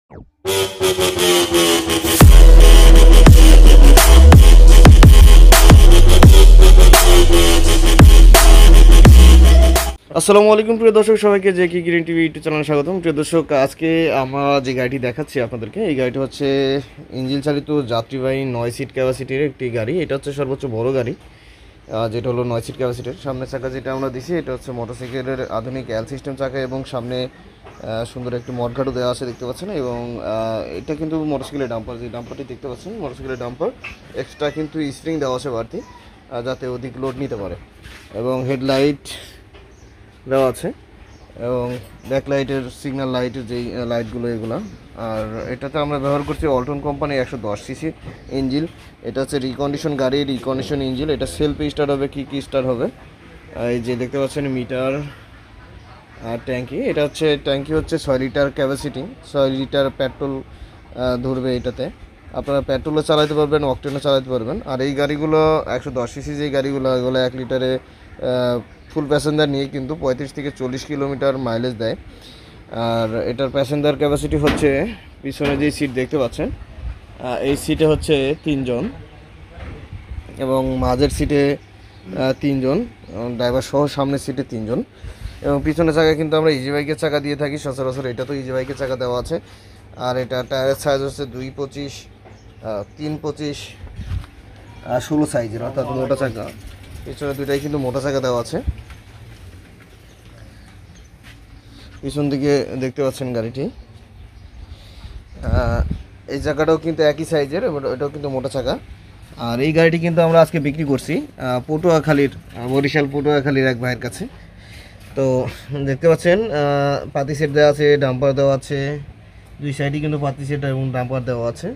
আসসালামু আলাইকুম প্রিয় দর্শক, সবাইকে জে কি গ্রিন টিভি ইউটিউব চ্যানেলে স্বাগতম। প্রিয় দর্শক, আজকে আমরা যে গাড়িটি দেখাচ্ছি আপনাদেরকে, এই গাড়িটি হচ্ছে ইঞ্জিন চালিত যাত্রীবাহী 9 সিট ক্যাপাসিটির একটি গাড়ি। এটা হচ্ছে সর্বোচ্চ বড় গাড়ি, যেটা হলো 9 সিট ক্যাপাসিটির। সামনের চাকা যেটা আমরা দিছি, এটা হচ্ছে মোটরসাইকেলের আধুনিক এল সিস্টেম চাকা এবং সামনে সুন্দর একটি মডগার্ডও দেওয়া আছে, দেখতে পাচ্ছেন। এবং এটা কিন্তু মোটরসাইকেলের ডাম্পার, যে ডাম্পারটি দেখতে পাচ্ছেন মোটরসাইকেলের ডাম্পার, এক্সট্রা কিন্তু স্প্রিং দেওয়া আছে বাড়তি, যাতে অধিক লোড নিতে পারে। এবং হেডলাইট দেওয়া আছে এবং ব্যাকলাইটের সিগন্যাল লাইটের যেই লাইটগুলো এগুলো। আর এটাতে আমরা ব্যবহার করছি অল্টন কোম্পানি 110 সিসি ইঞ্জিন। এটা হচ্ছে রিকন্ডিশন গাড়ি, রিকন্ডিশন ইঞ্জিন। এটা সেলফ স্টার্ট হবে, কি স্টার্ট হবে। এই যে দেখতে পাচ্ছেন মিটার আর ট্যাঙ্কি। এটা হচ্ছে ট্যাঙ্কি হচ্ছে 6 লিটার ক্যাপাসিটি, 6 লিটার পেট্রোল ধরবে এটাতে। আপনারা পেট্রোলও চালাতে পারবেন, অকটেনও চালাতে পারবেন। আর এই গাড়িগুলো 110 সিসি যে গাড়িগুলো, এগুলো 1 লিটারে ফুল প্যাসেঞ্জার নিয়ে কিন্তু 35 থেকে 40 কিলোমিটার মাইলেজ দেয়। আর এটার প্যাসেঞ্জার ক্যাপাসিটি হচ্ছে, পিছনে যে সিট দেখতে পাচ্ছেন এই সিটে হচ্ছে 3 জন এবং মাঝের সিটে 3 জন, ড্রাইভার সহ সামনের সিটে 3 জন। এবং পিছনের চাকা কিন্তু আমরা ইজি বাইকের চাকা দিয়ে থাকি সচরাচর, এটা তো ইজি বাইকের চাকা দেওয়া আছে। আর এটা টায়ারের সাইজ হচ্ছে 2.25, 3.25, 16 সাইজের, অর্থাৎ মোটা চাকা। পিছনে দুইটাই কিন্তু মোটা চাকা দেওয়া আছে। পিছন দিকে দেখতে পাচ্ছেন গাড়িটি, এই চাকাটাও কিন্তু একই সাইজের, এটাও কিন্তু মোটা চাকা। আর এই গাড়িটি কিন্তু আমরা আজকে বিক্রি করছি পটুয়াখালীর, বরিশাল পটুয়াখালীর এক ভাইয়ের কাছে। তো দেখতে পাচ্ছেন পাতি সেট দেওয়া আছে, ডাম্পার দেওয়া আছে, দুই সাইডে কিন্তু পাতি সেট এবং ডাম্পার দেওয়া আছে।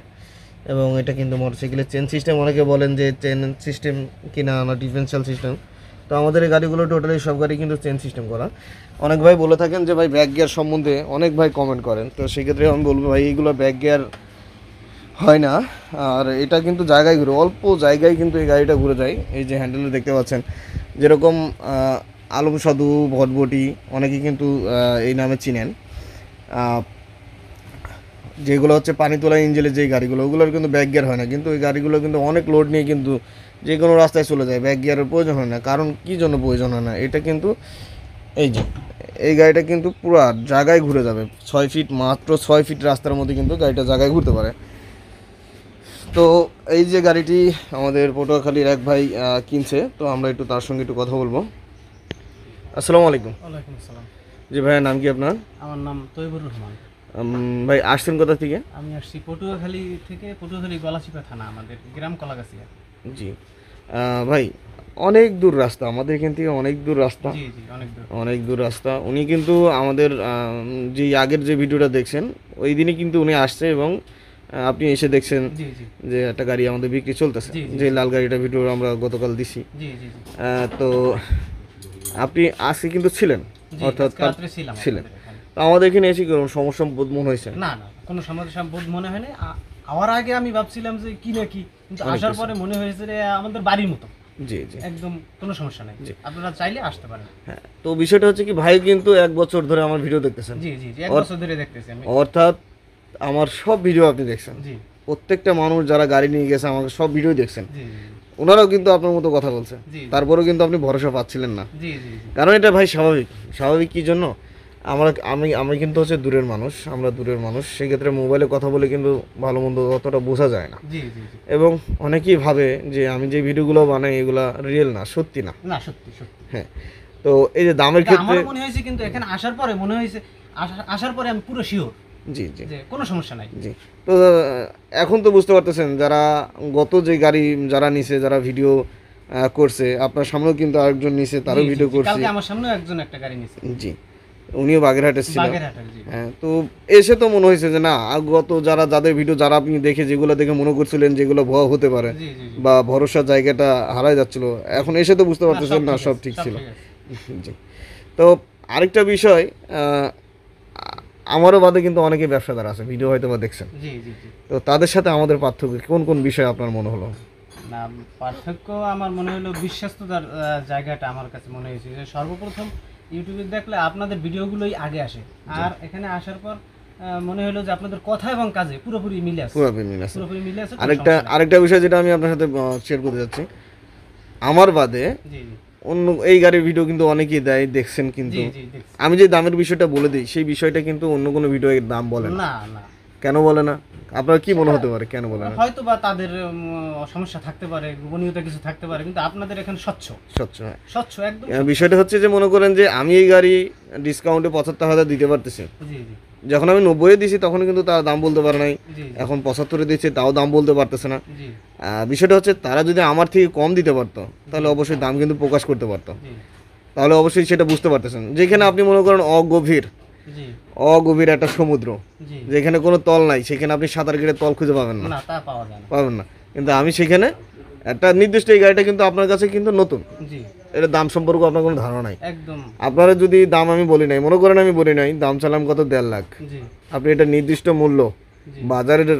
এবং এটা কিন্তু মোটরসাইকেলের চেন সিস্টেম, অনেকে বলেন যে চেন সিস্টেম কিনা না ডিফারেন্সিয়াল সিস্টেম। তো আমাদের এই গাড়িগুলো টোটালি সব গাড়ি কিন্তু চেন সিস্টেম করা। অনেক ভাই বলে থাকেন যে ভাই ব্যাক গিয়ার সম্বন্ধে, অনেক ভাই কমেন্ট করেন। তো সেক্ষেত্রে আমি বলবো ভাই এইগুলো ব্যাক গিয়ার হয় না। আর এটা কিন্তু জায়গায় ঘুরে, অল্প জায়গায় কিন্তু এই গাড়িটা ঘুরে যায়। এই যে হ্যান্ডেলে দেখতে পাচ্ছেন, যেরকম আলম সাধু, ভটভটি অনেকেই কিন্তু এই নামে চিনেন। যেগুলো হচ্ছে পানি তোলা ইঞ্জিনের যেই গাড়িগুলো, ওগুলোর কিন্তু ব্যাক গিয়ার হয় না। কিন্তু ওই গাড়িগুলো কিন্তু অনেক লোড নিয়ে কিন্তু যে কোনো রাস্তায় চলে যায়, ব্যাক গিয়ারের প্রয়োজন হয় না। কারণ কী জন্য প্রয়োজন হয় না, এটা কিন্তু এই যে এই গাড়িটা কিন্তু পুরো জায়গায় ঘুরে যাবে। 6 ফিট, মাত্র 6 ফিট রাস্তার মধ্যে কিন্তু গাড়িটা জায়গায় ঘুরতে পারে। তো এই যে গাড়িটি আমাদের পটুয়াখালীর এক ভাই কিনছে, তো আমরা একটু তার সঙ্গে একটু কথা বলবো। আসসালামু আলাইকুম। ওয়ালাইকুম আসসালাম। জি ভাইয়ের নাম কি আপনার? আমার নাম তৈবুর রহমান। ভাই আসছেন কোথা থেকে? আমি আসছি পটুয়াখালী থেকে, পটুয়াখালী গলাচিপা থানা, আমাদের গ্রাম কলাগাছিয়া। জি ভাই, অনেক দূর রাস্তা, আমাদের এখান থেকে অনেক দূর রাস্তা। জি জি, অনেক দূর, অনেক দূর রাস্তা। উনি কিন্তু আমাদের যে আগের যে ভিডিওটা দেখছেন, ওই দিনই কিন্তু উনি আসছে এবং আপনি এসে দেখছেন জি জি, যে একটা গাড়ি আমাদের বিক্রি চলতেছে, জি, জি। যে লাল গাড়িটা ভিডিও আমরা গতকাল দিছি। জি জি জি, তো আপনি আজকে কিন্তু ছিলেন, জি, অর্থাৎ আজকে রাত্রে ছিলাম ছিলেন। আপনাদের এখানে। তো আমাদের এখানে এসে কোনো সমস্যা বোধ মনে হয়েছে? না না, কোনো সমস্যা বোধ মনে হয়নি। আওয়ার আগে আমি ভাবছিলাম যে কি না কি, কিন্তু অনেক আসার কিছু। পরে মনে হয়েছে যে আমাদের বাড়ির মতো, জি জি, একদম কোনো সমস্যা নেই। আপনারা চাইলে আসতে পারেন। হ্যাঁ। তো বিষয়টা হচ্ছে কি, ভাই কিন্তু 1 বছর ধরে আমার ভিডিও দেখতেছেন। জি জি জি, 1 বছর ধরে দেখতেছি আমি। অর্থাৎ আমার সব ভিডিও আপনি দেখছেন। জি প্রত্যেকটা মানুষ যারা গাড়ি নিয়ে গেছে আমাকে সব ভিডিও দেখছেন। জি জি ওনারাও কিন্তু আপনার মতো কথা বলছে, জি। তারপরেও কিন্তু আপনি ভরসা পাচ্ছিলেন না। জি জি জি, কারণ এটা ভাই স্বাভাবিক। স্বাভাবিক কী জন্য, আমি কিন্তু হচ্ছে দূরের মানুষ, আমরা দূরের মানুষ। সেক্ষেত্রে মোবাইলে কথা বলে কিন্তু ভালো মন্দ অতটা বোঝা যায় না। জি জি জি। এবং অনেকেই ভাবে যে আমি যে ভিডিওগুলো বানাই এগুলা রিয়েল না, সত্যি না। না, সত্যি সত্যি। হ্যাঁ। তো এই যে দামের ক্ষেত্রে আমার মনে হয়েছে, কিন্তু এখানে আসার পরে মনে হয়েছে, আসার পরে আমি পুরো শিওর জি জি যে কোনো সমস্যা নাই। জি। তো এখন তো বুঝতে পারতেছেন, যারা গত যে গাড়ি যারা নিছে, যারা ভিডিও করছে, আপনার সামনেও কিন্তু আরেকজন নিছে, তারও জি, জি, ভিডিও জি, করছে। কালকে আমার সামনেও একজন একটা গাড়ি নিছে। জি, উনিও বাগেরহাটে ছিল। বাগেরহাটের, জি। হ্যাঁ। তো এসে তো মনে হয়েছে যে না, গত যাদের ভিডিও যারা আপনি দেখে, যেগুলো দেখে মনে করছিলেন যেগুলো ভুয়া হতে পারে জি, জি, জি। বা ভরসার জায়গাটা হারাই যাচ্ছিল, এখন এসে তো বুঝতে পারতেছেন না সব ঠিক ছিল। আছে। জি। তো আরেকটা বিষয়, আমারও বাদে কিন্তু অনেকে ব্যবসাদার আছে, ভিডিও হয়তো বা দেখছেন। জি, জি, জি। তো তাদের সাথে আমাদের পার্থক্য কোন কোন বিষয় আপনার মনে হলো? না, পার্থক্য আমার মনে হলো বিশ্বস্ততার জায়গাটা আমার কাছে মনে হয়েছে যে সর্বপ্রথম ইউটিউবে দেখলে আপনাদের ভিডিওগুলোই আগে আসে, আর এখানে আসার পর মনে হলো যে আপনাদের কথা এবং কাজে পুরোপুরি মিলে আছে, পুরোপুরি মিল আছে। পুরোপুরি মিলে আছে, কোনো আরেকটা সমস্যা নেই। আরেকটা বিষয় যেটা আমি আপনার সাথে শেয়ার করতে যাচ্ছি, আমার বাদে জি জি অন্য এই গাড়ির ভিডিও কিন্তু অনেকেই দেয়, দেখছেন কিন্তু জি জি দেখছি। আমি যে দামের বিষয়টা বলে দিই সেই বিষয়টা কিন্তু অন্য কোনো ভিডিও এর দাম বলে না। না না, কেন বলে না? আপনার কি মনে হতে পারে কেন বলে না? হয়তো বা তাদের সমস্যা থাকতে পারে, গোপনীয়তা কিছু থাকতে পারে, কিন্তু আপনাদের এখানে স্বচ্ছ, স্বচ্ছ, হ্যাঁ। স্বচ্ছ একদম। বিষয়টা হচ্ছে যে মনে করেন যে আমি এই গাড়ি ডিসকাউন্টে 75,000 দিতে পারতেছি, জি জি যখন আমি 90-এ দিছি তখন কিন্তু তারা দাম বলতে পারে নাই, জি এখন 75-এ দিচ্ছে তাও দাম বলতে পারতেছে না। জি বিষয়টা হচ্ছে তারা যদি আমার থেকে কম দিতে পারতো তাহলে অবশ্যই দাম কিন্তু প্রকাশ করতে পারতো, জি তাহলে অবশ্যই সেটা বুঝতে পারতেছেন। যেখানে আপনি মনে করেন জি অগভীর একটা সমুদ্র, জি, যেখানে কোনো তল নাই, সেখানে আপনি সাঁতার কেটে তল খুঁজে পাবেন না, না তা পাওয়া যায় না। পাবেন না। কিন্তু আমি সেখানে একটা নির্দিষ্ট এই গাড়িটা কিন্তু আপনার কাছে কিন্তু নতুন, জি এটা দাম সম্পর্কে আপনার কোনো ধারণা নাই। একদম। আপনারা যদি দাম আমি বলি নাই, মনে করেন আমি বলি নাই দাম চালাম কত 1.5 লাখ, জি আপনি এটা নির্দিষ্ট মূল্য জি বাজারের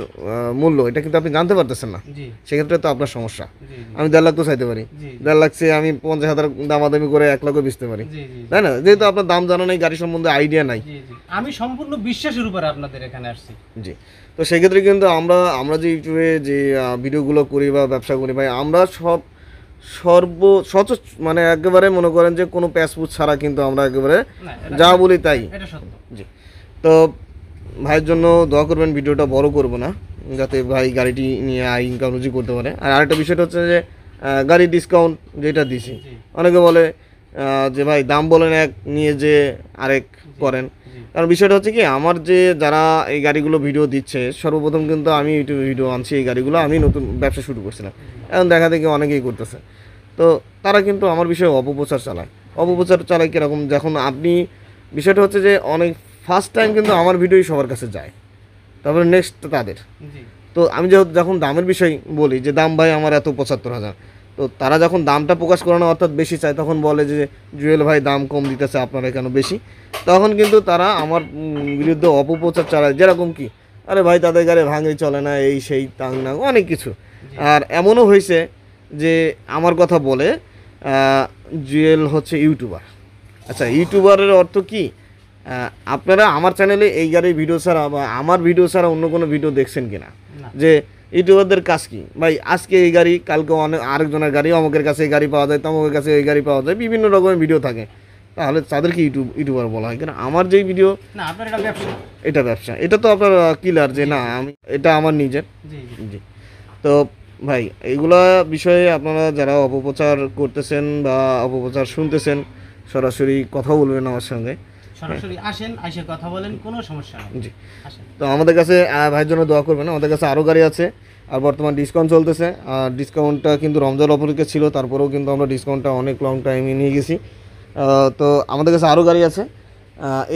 মূল্য এটা কিন্তু আপনি জানতে পারতেছেন না, জি সেক্ষেত্রে তো আপনার সমস্যা। জি আমি 1.5 লাখ তো চাইতে পারি, জি 1.5 লাখ চেয়ে আমি 50,000 দামাদামি করে 1 লাখও বেচতে পারি, জি জি তাই না? যেহেতু আপনার দাম জানা নেই, গাড়ি সম্বন্ধে আইডিয়া নাই। জি জি, আমি সম্পূর্ণ বিশ্বাসের উপরে আপনাদের এখানে আসছি। জি, তো সেক্ষেত্রে কিন্তু আমরা যে ইউটিউবে যে ভিডিওগুলো করি বা ব্যবসা করি ভাই, আমরা সর্ব মানে একেবারে মনে করেন যে কোনো প্যাসপুট ছাড়া কিন্তু আমরা একেবারে না যা বলি তাই। এটা সত্য। জি, তো ভাইয়ের জন্য দোয়া করবেন, ভিডিওটা বড় করব না, যাতে ভাই গাড়িটি নিয়ে আয় ইনকাম রুজি করতে পারে। আর আরেকটা বিষয়টা হচ্ছে যে গাড়ির ডিসকাউন্ট যেটা দিছি, জি অনেকে বলে যে ভাই দাম বলেন এক, নিয়ে যে আরেক করেন। জি কারণ বিষয়টা হচ্ছে কি, আমার যে যারা এই গাড়িগুলো ভিডিও দিচ্ছে, সর্বপ্রথম কিন্তু আমি ইউটিউবে ভিডিও আনছি, এই গাড়িগুলো আমি নতুন ব্যবসা শুরু করছিলাম, এখন দেখা দেখি অনেকেই করতেছে। তো তারা কিন্তু আমার বিষয়ে অপপ্রচার চালায় কীরকম, যখন আপনি বিষয়টা হচ্ছে যে অনেক ফার্স্ট টাইম কিন্তু আমার ভিডিওই সবার কাছে যায়, তারপরে নেক্সট তাদের। জি তো আমি যখন দামের বিষয় বলি যে দাম ভাই আমার এত 75,000, তো তারা যখন দামটা প্রকাশ করে না অর্থাৎ বেশি চায়, তখন বলে যে জুয়েল ভাই দাম কম দিতেছে আপনারা কেন বেশি, তখন কিন্তু তারা আমার বিরুদ্ধে অপপ্রচার চালায়। যেরকম কি, আরে ভাই তাদের গাড়ি ভাঙে চলে না, এই সেই তাং না অনেক কিছু। আর এমনও হয়েছে যে আমার কথা বলে জুয়েল হচ্ছে ইউটিউবার। আচ্ছা, ইউটিউবারের অর্থ কি? আপনারা আমার চ্যানেলে এই গাড়ির ভিডিও ছাড়া বা আমার ভিডিও ছাড়া অন্য কোনো ভিডিও দেখছেন কিনা? না। যে ইউটিউবারদের কাজ কি ভাই, আজকে এই গাড়ি, কালকে অনেক আরেকজনের গাড়ি, অমুকের কাছে এই গাড়ি পাওয়া যায়, তমুকের কাছে এই গাড়ি পাওয়া যায়, বিভিন্ন রকমের ভিডিও থাকে, তাহলে তাদেরকে ইউটিউবার বলা হয় কেন? আমার যেই ভিডিও, না আপনার এটা ব্যবসা। এটা ব্যবসা, এটা তো আপনার ক্লিয়ার যে না আমি এটা আমার নিজের। জি জি জি, তো ভাই এইগুলা বিষয়ে আপনারা যারা অপপ্রচার করতেছেন বা অপপ্রচার শুনতেছেন, সরাসরি কথা বলবেন আমার সঙ্গে। সরাসরি আসেন, আইসে কথা বলেন, কোনো সমস্যা নেই। জি, আসেন। তো আমাদের কাছে ভাইয়ের জন্য দোয়া করবেন। আমাদের কাছে আরও গাড়ি আছে, আর বর্তমান ডিসকাউন্ট চলতেছে। আর ডিসকাউন্টটা কিন্তু রমজান অপরিকে ছিল, তারপরেও কিন্তু আমরা ডিসকাউন্টটা অনেক লং টাইমে নিয়ে গেছি। তো আমাদের কাছে আরও গাড়ি আছে।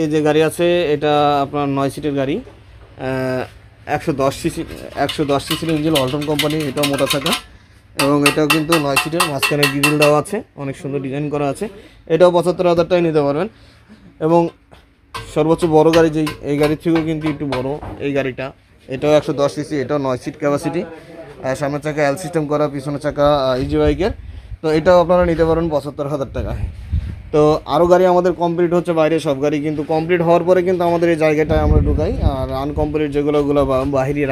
এই যে গাড়ি আছে, এটা আপনার 9 সিটের গাড়ি, 110 সিসির ইঞ্জিন, অল্টন কোম্পানি, এটাও মোটা চাকা, এবং এটাও কিন্তু 9 সিটের, মাঝখানে গ্রিল দেওয়া আছে, অনেক সুন্দর ডিজাইন করা আছে। এটাও 75,000 টাকায় নিতে পারবেন। এবং সর্বোচ্চ বড় গাড়ি যেই, এই গাড়ির থেকেও কিন্তু একটু বড় এই গাড়িটা, এটাও 110 সিসি, এটাও 9 সিট ক্যাপাসিটি, সামনের চাকা এল সিস্টেম করা, পিছনের চাকা ইজি বাইকের। তো এটাও আপনারা নিতে পারেন 75,000 টাকায়। তো আরও গাড়ি আমাদের কমপ্লিট হচ্ছে বাইরে, সব গাড়ি কিন্তু কমপ্লিট হওয়ার পরে কিন্তু আমাদের এই জায়গাটায় আমরা ঢুকাই, আর আনকমপ্লিট যেগুলো বাহিরে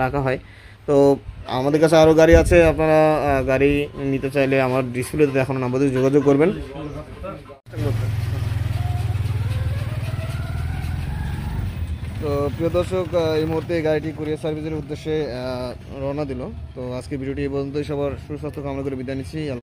রাখা হয়। তো আমাদের কাছে আরও গাড়ি আছে, আপনারা গাড়ি নিতে চাইলে আমার ডিসপ্লেতে দেখানো নাম্বারে যোগাযোগ করবেন। তো প্রিয় দর্শক, এই মুহূর্তে এই গাড়িটি কুরিয়ার সার্ভিসের উদ্দেশ্যে রওনা দিল। তো আজকে ভিডিওটি এই পর্যন্তই, সবার সুস্বাস্থ্য কামনা করে বিদায় নিচ্ছি।